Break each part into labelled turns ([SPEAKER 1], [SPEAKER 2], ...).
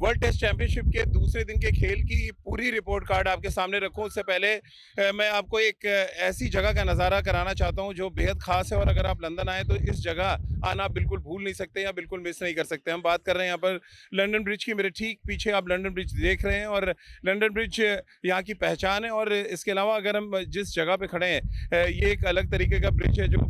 [SPEAKER 1] World test championship के दूसरे दिन के खेल की पूरी रिपोर्ट कार्ड आपके सामने रखूं उससे पहले मैं आपको एक ऐसी जगह का नज़ारा कराना चाहता हूं जो बेहद ख़ास है और अगर आप लंदन आए तो इस जगह आना आप बिल्कुल भूल नहीं सकते या बिल्कुल मिस नहीं कर सकते। हम बात कर रहे हैं यहाँ पर लंदन ब्रिज की। मेरे ठीक पीछे आप लंदन ब्रिज देख रहे हैं और लंदन ब्रिज यहाँ की पहचान है। और इसके अलावा अगर हम जिस जगह पे खड़े हैं ये एक अलग तरीके का ब्रिज है जो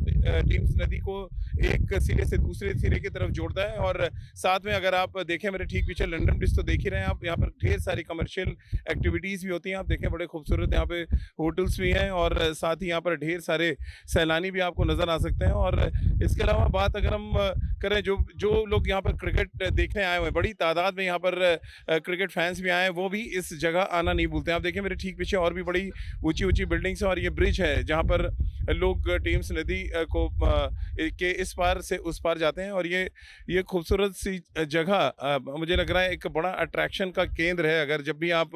[SPEAKER 1] टीम्स नदी को एक सिरे से दूसरे सिरे की तरफ जोड़ता है। और साथ में अगर आप देखें मेरे ठीक पीछे लंदन ब्रिज तो देख ही रहे हैं आप, यहाँ पर ढेर सारी कमर्शियल एक्टिविटीज़ भी होती हैं। आप देखें बड़े खूबसूरत यहाँ पे होटल्स भी हैं और साथ ही यहाँ पर ढेर सारे सैलानी भी आपको नज़र आ सकते हैं। और इसके अलावा बात अगर हम करें जो जो लोग यहाँ पर क्रिकेट देखने आए हुए हैं, बड़ी तादाद में यहाँ पर क्रिकेट फैंस भी आए हैं, वो भी इस जगह आना नहीं भूलते हैं। आप देखें मेरे ठीक पीछे और भी बड़ी ऊंची ऊंची बिल्डिंग्स हैं और ये ब्रिज है जहाँ पर लोग टीम्स नदी को के इस पार से उस पार जाते हैं। और ये खूबसूरत सी जगह मुझे लग रहा है एक बड़ा अट्रैक्शन का केंद्र है अगर जब भी आप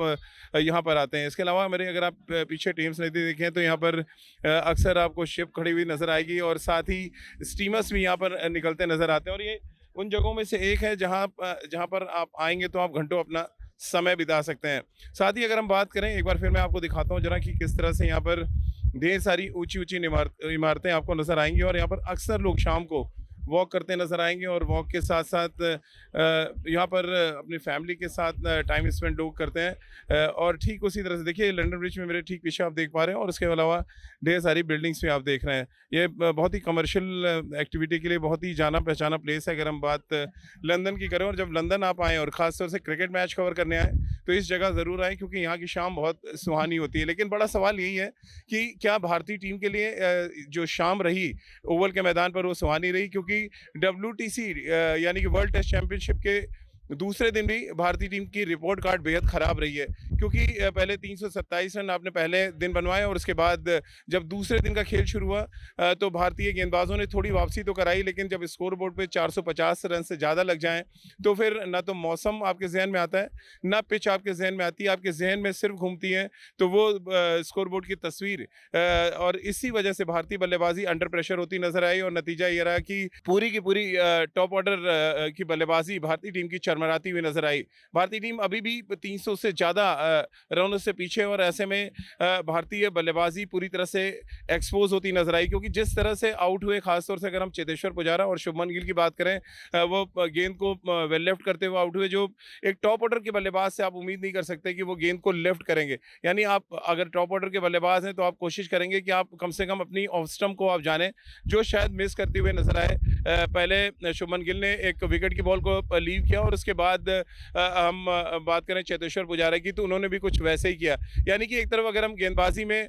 [SPEAKER 1] यहाँ पर आते हैं। इसके अलावा मेरे अगर आप पीछे टीम्स नदी देखें तो यहाँ पर अक्सर आपको शिप खड़ी हुई नज़र आएगी और साथ ही स्टीमर्स भी यहाँ पर निकलते नज़र आते हैं। और ये उन जगहों में से एक है जहाँ पर आप आएंगे तो आप घंटों अपना समय बिता सकते हैं। साथ ही अगर हम बात करें एक बार फिर मैं आपको दिखाता हूँ जरा कि किस तरह से यहाँ पर ढेर सारी ऊंची ऊंची इमारतें आपको नज़र आएंगी और यहाँ पर अक्सर लोग शाम को वॉक करते नज़र आएंगे और वॉक के साथ साथ यहाँ पर अपनी फैमिली के साथ टाइम स्पेंड लोग करते हैं। और ठीक उसी तरह से देखिए लंदन ब्रिज में मेरे ठीक पीछे आप देख पा रहे हैं और उसके अलावा ढेर सारी बिल्डिंग्स भी आप देख रहे हैं। ये बहुत ही कमर्शियल एक्टिविटी के लिए बहुत ही जाना पहचाना प्लेस है अगर हम बात लंदन की करें। और जब लंदन आप आएँ और ख़ासतौर से क्रिकेट मैच कवर करने आएँ तो इस जगह ज़रूर आएँ क्योंकि यहाँ की शाम बहुत सुहानी होती है। लेकिन बड़ा सवाल यही है कि क्या भारतीय टीम के लिए जो शाम रही ओवल के मैदान पर वो सुहानी रही, क्योंकि WTC यानी कि वर्ल्ड टेस्ट चैंपियनशिप के दूसरे दिन भी भारतीय टीम की रिपोर्ट कार्ड बेहद ख़राब रही है। क्योंकि पहले 327 रन आपने पहले दिन बनवाए और उसके बाद जब दूसरे दिन का खेल शुरू हुआ तो भारतीय गेंदबाजों ने थोड़ी वापसी तो कराई, लेकिन जब स्कोर बोर्ड पे 450 रन से ज़्यादा लग जाएं तो फिर ना तो मौसम आपके जहन में आता है ना पिच आपके जहन में आती है, आपके जहन में सिर्फ घूमती है तो वो स्कोर बोर्ड की तस्वीर। और इसी वजह से भारतीय बल्लेबाजी अंडर प्रेशर होती नजर आई और नतीजा ये रहा कि पूरी की पूरी टॉप ऑर्डर की बल्लेबाजी भारतीय टीम की चरमराती हुई नजर आई। भारतीय टीम अभी भी 300 से ज़्यादा रनों से पीछे और ऐसे में भारतीय बल्लेबाजी पूरी तरह से एक्सपोज होती नजर आई। क्योंकि जिस तरह से आउट हुए, खासतौर से अगर हम चेतेश्वर पुजारा और शुभमन गिल की बात करें वो गेंद को वेल लेफ्ट करते हुए आउट हुए। जो एक टॉप ऑर्डर के बल्लेबाज से आप उम्मीद नहीं कर सकते कि वो गेंद को लेफ्ट करेंगे। यानी आप अगर टॉप ऑर्डर के बल्लेबाज हैं तो आप कोशिश करेंगे कि आप कम से कम अपनी ऑफ स्टंप को आप जानें, जो शायद मिस करते हुए नजर आए। पहले शुभमन गिल ने एक विकेट की बॉल को लीव किया और उसके बाद हम बात करें चेतेश्वर पुजारा की तो उन्होंने भी कुछ वैसे ही किया। यानी कि एक तरफ अगर हम गेंदबाजी में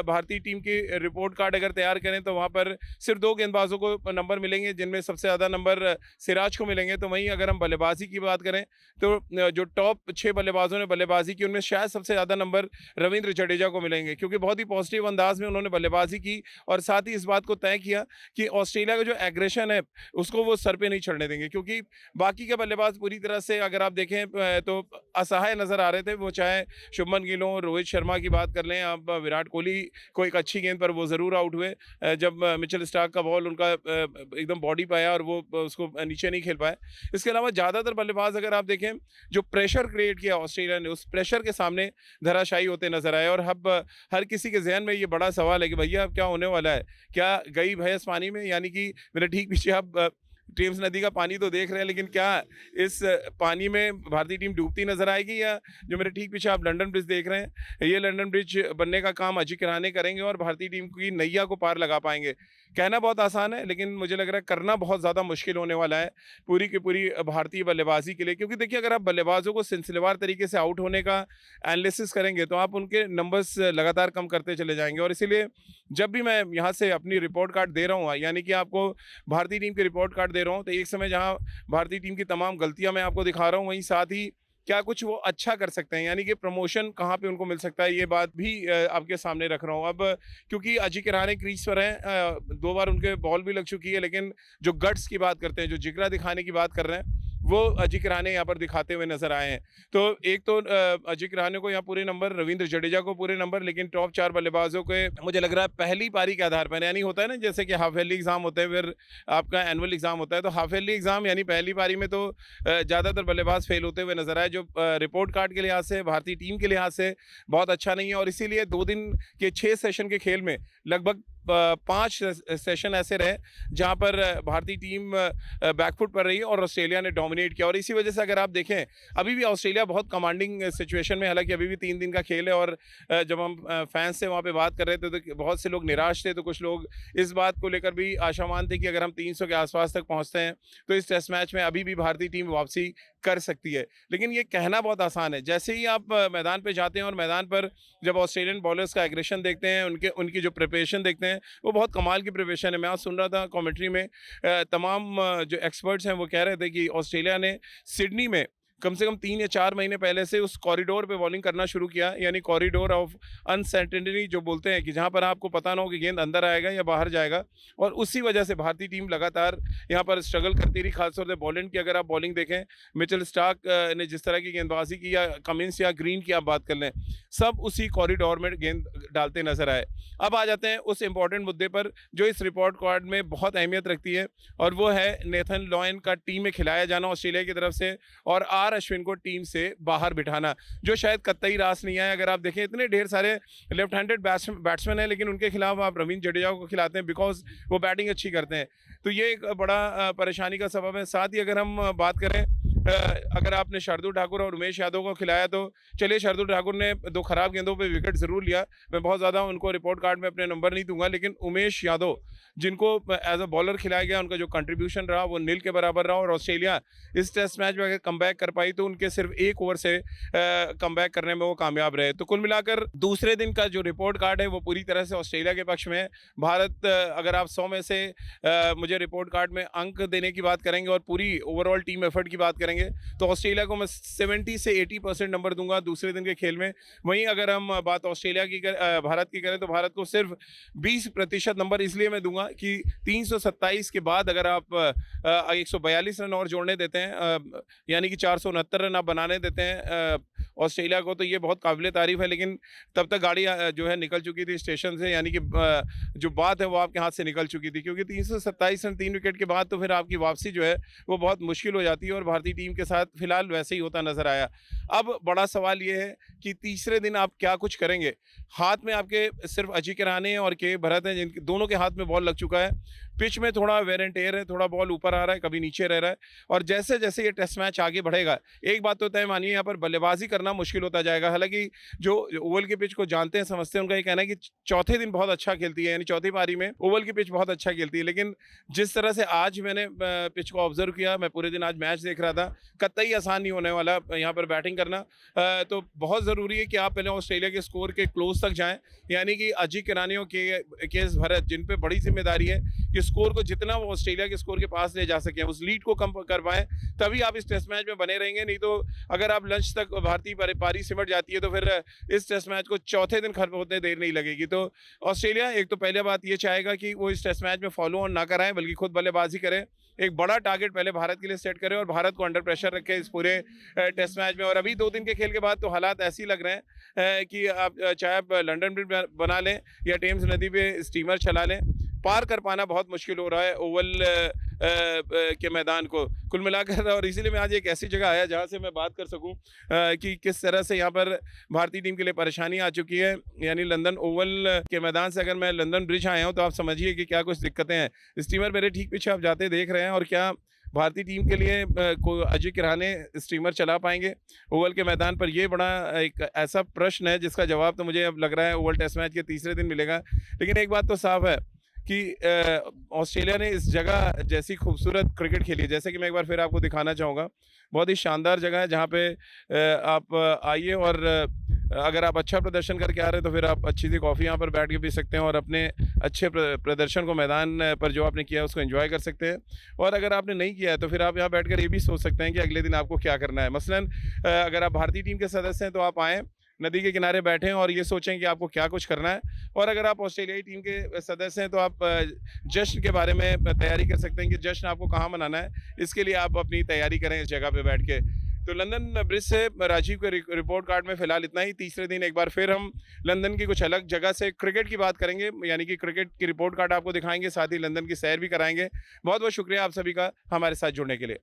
[SPEAKER 1] भारतीय टीम की रिपोर्ट कार्ड अगर तैयार करें तो वहाँ पर सिर्फ 2 गेंदबाजों को नंबर मिलेंगे जिनमें सबसे ज़्यादा नंबर सिराज को मिलेंगे। तो वहीं अगर हम बल्लेबाजी की बात करें तो जो टॉप 6 बल्लेबाजों ने बल्लेबाजी की उनमें शायद सबसे ज़्यादा नंबर रविंद्र जडेजा को मिलेंगे, क्योंकि बहुत ही पॉजिटिव अंदाज में उन्होंने बल्लेबाजी की और साथ ही इस बात को तय किया कि ऑस्ट्रेलिया का जो एग्रेशन है उसको वो सर पे नहीं चढ़ने देंगे। क्योंकि बाकी के बल्लेबाज पूरी तरह से अगर आप देखें तो असहाय नजर आ रहे थे, वो चाहे शुभमन गिल हो, रोहित शर्मा की बात कर लें, आप विराट कोहली को एक अच्छी गेंद पर वो ज़रूर आउट हुए जब मिचेल स्टार्क का बॉल उनका एकदम बॉडी पे आया और वो उसको नीचे नहीं खेल पाए। इसके अलावा ज़्यादातर बल्लेबाज अगर आप देखें जो प्रेशर क्रिएट किया ऑस्ट्रेलिया ने, उस प्रेशर के सामने धराशायी होते नजर आए। और अब हर किसी के जहन में ये बड़ा सवाल है कि भैया अब क्या होने वाला है, क्या गई भैंस पानी में। यानी कि मेरे ठीक पीछे आप टेम्स नदी का पानी तो देख रहे हैं, लेकिन क्या इस पानी में भारतीय टीम डूबती नजर आएगी, या जो मेरे ठीक पीछे आप लंदन ब्रिज देख रहे हैं ये लंदन ब्रिज बनने का काम अजीत किराने करेंगे और भारतीय टीम की नैया को पार लगा पाएंगे। कहना बहुत आसान है लेकिन मुझे लग रहा है करना बहुत ज़्यादा मुश्किल होने वाला है पूरी की पूरी भारतीय बल्लेबाजी के लिए। क्योंकि देखिए अगर आप बल्लेबाजों को सिलसिलेवार तरीके से आउट होने का एनालिसिस करेंगे तो आप उनके नंबर्स लगातार कम करते चले जाएंगे। और इसीलिए जब भी मैं यहाँ से अपनी रिपोर्ट कार्ड दे रहा हूँ, यानी कि आपको भारतीय टीम की रिपोर्ट कार्ड दे रहा हूँ, तो एक समय जहाँ भारतीय टीम की तमाम गलतियाँ मैं आपको दिखा रहा हूँ, वहीं साथ ही क्या कुछ वो अच्छा कर सकते हैं, यानी कि प्रमोशन कहाँ पे उनको मिल सकता है, ये बात भी आपके सामने रख रहा हूँ। अब क्योंकि अजिंक्य रहाणे क्रीज पर हैं, 2 बार उनके बॉल भी लग चुकी है, लेकिन जो गट्स की बात करते हैं, जो जिगरा दिखाने की बात कर रहे हैं, वो अजिंक्य रहाणे यहाँ पर दिखाते हुए नजर आए हैं। तो एक तो अजिंक्य रहाणे को यहाँ पूरे नंबर, रविंद्र जडेजा को पूरे नंबर, लेकिन टॉप 4 बल्लेबाजों के मुझे लग रहा है पहली पारी के आधार पर, यानी होता है ना जैसे कि हाफ ईयरली एग्जाम होते हैं, फिर आपका एनुअल एग्जाम होता है, तो हाफ ईयरली एग्जाम यानी पहली पारी में तो ज़्यादातर बल्लेबाज फेल होते हुए नजर आए, जो रिपोर्ट कार्ड के लिहाज से, भारतीय टीम के लिहाज से बहुत अच्छा नहीं है। और इसीलिए 2 दिन के 6 सेशन के खेल में लगभग 5 सेशन ऐसे रहे जहां पर भारतीय टीम बैकफुट पर रही है और ऑस्ट्रेलिया ने डोमिनेट किया। और इसी वजह से अगर आप देखें, अभी भी ऑस्ट्रेलिया बहुत कमांडिंग सिचुएशन में, हालांकि अभी भी 3 दिन का खेल है। और जब हम फैंस से वहां पे बात कर रहे थे तो बहुत से लोग निराश थे, तो कुछ लोग इस बात को लेकर भी आशावान थे कि अगर हम 300 के आसपास तक पहुंचते हैं तो इस टेस्ट मैच में अभी भी भारतीय टीम वापसी कर सकती है। लेकिन ये कहना बहुत आसान है, जैसे ही आप मैदान पर जाते हैं और मैदान पर जब ऑस्ट्रेलियन बॉलर्स का एग्रेशन देखते हैं, उनकी जो प्रिपरेशन देखते हैं, वो बहुत कमाल की प्रिपरेशन है। मैं आज सुन रहा था कमेंट्री में, तमाम जो एक्सपर्ट्स हैं वो कह रहे थे कि ऑस्ट्रेलिया ने सिडनी में कम से कम 3 या 4 महीने पहले से उस कॉरिडोर पे बॉलिंग करना शुरू किया, यानी कॉरिडोर ऑफ अनसर्टेनिटी जो बोलते हैं, कि जहां पर आपको पता ना हो कि गेंद अंदर आएगा या बाहर जाएगा। और उसी वजह से भारतीय टीम लगातार यहां पर स्ट्रगल करती रही, खासतौर से बॉलिंग की अगर आप बॉलिंग देखें, मिचेल स्टार्क ने जिस तरह की गेंदबाजी की, या कमिंस या ग्रीन की आप बात कर लें, सब उसी कॉरिडोर में गेंद डालते नजर आए। अब आ जाते हैं उस इंपॉर्टेंट मुद्दे पर जो इस रिपोर्ट कार्ड में बहुत अहमियत रखती है, और वो है नेथन लॉयन का टीम में खिलाया जाना ऑस्ट्रेलिया की तरफ से, और अश्विन को टीम से बाहर बिठाना, जो शायद कतई रास नहीं है। अगर आप देखें, इतने ढेर सारे लेफ्ट हैंडेड बैट्समैन हैं, लेकिन उनके खिलाफ आप रविंद्र जडेजा को खिलाते हैं बिकॉज वो बैटिंग अच्छी करते हैं। तो ये एक बड़ा परेशानी का सबब है। साथ ही अगर हम बात करें, अगर आपने शार्दुल ठाकुर और उमेश यादव को खिलाया, तो चलिए शार्दुल ठाकुर ने 2 खराब गेंदों पे विकेट जरूर लिया, मैं बहुत ज़्यादा उनको रिपोर्ट कार्ड में अपने नंबर नहीं दूंगा, लेकिन उमेश यादव जिनको एज अ बॉलर खिलाया गया, उनका जो कंट्रीब्यूशन रहा वो नील के बराबर रहा। और ऑस्ट्रेलिया इस टेस्ट मैच में अगर कमबैक कर पाई तो उनके सिर्फ 1 ओवर से कमबैक करने में वो कामयाब रहे। तो कुल मिलाकर दूसरे दिन का जो रिपोर्ट कार्ड है वो पूरी तरह से ऑस्ट्रेलिया के पक्ष में है। भारत, अगर आप 100 में से मुझे रिपोर्ट कार्ड में अंक देने की बात करेंगे और पूरी ओवरऑल टीम एफर्ट की बात करेंगे, तो ऑस्ट्रेलिया को मैं 70 से 80% नंबर दूंगा दूसरे दिन के खेल में। वहीं अगर हम बात ऑस्ट्रेलिया की भारत की करें, तो भारत को सिर्फ 20% नंबर इसलिए मैं दूंगा कि 327 के बाद अगर आप 142 रन और जोड़ने देते हैं, यानी कि 469 रन आप बनाने देते हैं ऑस्ट्रेलिया को, तो ये बहुत काबिल तारीफ है। लेकिन तब तक गाड़ी जो है निकल चुकी थी स्टेशन से, यानी कि जो बात है वो आपके हाथ से निकल चुकी थी, क्योंकि 327 रन 3 विकेट के बाद तो फिर आपकी वापसी जो है वो बहुत मुश्किल हो जाती है, और भारतीय टीम के साथ फिलहाल वैसे ही होता नजर आया। अब बड़ा सवाल ये है कि तीसरे दिन आप क्या कुछ करेंगे। हाथ में आपके सिर्फ अजिंक्य रहाणे और के भरत हैं, जिनके दोनों के हाथ में बॉल लग चुका है। पिच में थोड़ा वेर एंड टेयर है, थोड़ा बॉल ऊपर आ रहा है, कभी नीचे रह रहा है, और जैसे जैसे ये टेस्ट मैच आगे बढ़ेगा, एक बात तो तय मानिए, यहाँ पर बल्लेबाजी करना मुश्किल होता जाएगा। हालांकि जो ओवल के पिच को जानते हैं, समझते हैं, उनका ये कहना है कि चौथे दिन बहुत अच्छा खेलती है, यानी चौथी पारी में ओवल की पिच बहुत अच्छा खेलती है। लेकिन जिस तरह से आज मैंने पिच को ऑब्जर्व किया, मैं पूरे दिन आज मैच देख रहा था, कतई आसान नहीं होने वाला यहाँ पर बैटिंग करना। तो बहुत ज़रूरी है कि आप पहले ऑस्ट्रेलिया के स्कोर के क्लोज तक जाएं, यानी कि अजिंक्य रहाणे और के भरत, जिन पे बड़ी जिम्मेदारी है कि स्कोर को जितना वो ऑस्ट्रेलिया के स्कोर के पास ले जा सकें, उस लीड को कम कर पाएं, तभी आप इस टेस्ट मैच में बने रहेंगे। नहीं तो अगर आप लंच तक भारतीय पारी सिमट जाती है, तो फिर इस टेस्ट मैच को चौथे दिन खत्म होते देर नहीं लगेगी। तो ऑस्ट्रेलिया एक तो पहले बात ये चाहेगा कि वो इस टेस्ट मैच में फॉलो ऑन ना कराएं, बल्कि खुद बल्लेबाजी करें, एक बड़ा टारगेट पहले भारत के लिए सेट करें और भारत को अंडर प्रेशर रखें इस पूरे टेस्ट मैच में। और अभी 2 दिन के खेल के बाद तो हालात ऐसे ही लग रहे हैं कि आप चाहे आप लंदन ब्रिज बना लें या टेम्स नदी पे स्टीमर चला लें, पार कर पाना बहुत मुश्किल हो रहा है ओवल के मैदान को कुल मिलाकर। और इसीलिए मैं आज एक ऐसी जगह आया जहां से मैं बात कर सकूं कि किस तरह से यहाँ पर भारतीय टीम के लिए परेशानी आ चुकी है। यानी लंदन ओवल के मैदान से अगर मैं लंदन ब्रिज आया हूँ, तो आप समझिए कि क्या कुछ दिक्कतें हैं। स्टीमर मेरे ठीक पीछे आप जाते देख रहे हैं, और क्या भारतीय टीम के लिए को अजिंक्य रहाणे स्टीमर चला पाएंगे ओवल के मैदान पर? ये बड़ा एक ऐसा प्रश्न है जिसका जवाब तो मुझे अब लग रहा है ओवल टेस्ट मैच के तीसरे दिन मिलेगा। लेकिन एक बात तो साफ है कि ऑस्ट्रेलिया ने इस जगह जैसी खूबसूरत क्रिकेट खेली है, जैसे कि मैं एक बार फिर आपको दिखाना चाहूँगा, बहुत ही शानदार जगह है जहाँ पे आप आइए, और अगर आप अच्छा प्रदर्शन करके आ रहे हैं तो फिर आप अच्छी सी कॉफ़ी यहाँ पर बैठ के पी सकते हैं और अपने अच्छे प्रदर्शन को मैदान पर जो आपने किया है उसको एंजॉय कर सकते हैं। और अगर आपने नहीं किया है तो फिर आप यहाँ बैठकर ये भी सोच सकते हैं कि अगले दिन आपको क्या करना है। मसलन अगर आप भारतीय टीम के सदस्य हैं तो आप आएँ, नदी के किनारे बैठें और ये सोचें कि आपको क्या कुछ करना है। और अगर आप ऑस्ट्रेलियाई टीम के सदस्य हैं तो आप जश्न के बारे में तैयारी कर सकते हैं कि जश्न आपको कहाँ मनाना है, इसके लिए आप अपनी तैयारी करें इस जगह पे बैठ के। तो लंदन ब्रिज से राजीव के रिपोर्ट कार्ड में फ़िलहाल इतना ही। तीसरे दिन एक बार फिर हम लंदन की कुछ अलग जगह से क्रिकेट की बात करेंगे, यानी कि क्रिकेट की रिपोर्ट कार्ड आपको दिखाएँगे, साथ ही लंदन की सैर भी कराएँगे। बहुत-बहुत शुक्रिया आप सभी का हमारे साथ जुड़ने के लिए।